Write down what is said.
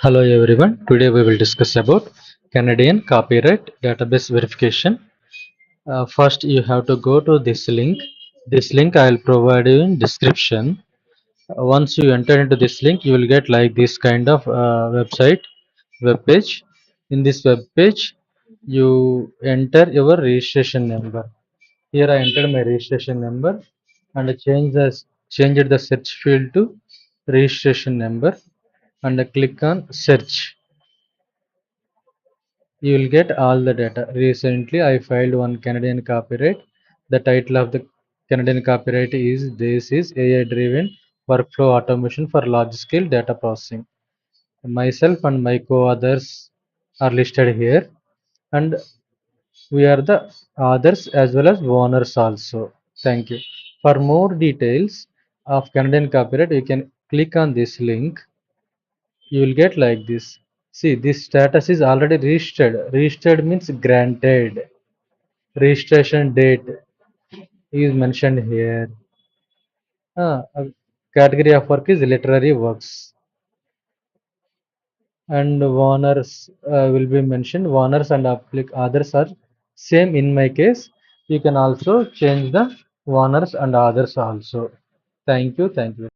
Hello everyone. Today we will discuss about Canadian copyright database verification. First you have to go to this link. This link I will provide you in description. Once you enter into this link, you will get like this kind of web page. In this web page, you enter your registration number. Here I entered my registration number and changed the search field to registration number and click on search. You will get all the data. Recently, I filed one Canadian copyright. The title of the Canadian copyright is This is AI driven workflow automation for large scale data processing. Myself and my co-authors are listed here, and we are the authors as well as owners also. Thank you. For more details of Canadian copyright, you can click on this link. You will get like this. See, this status is already registered. Registered means granted. Registration date is mentioned here. Category of work is literary works, and owners will be mentioned. Owners and others are same in my case. You can also change the owners and others also. Thank you. Thank you.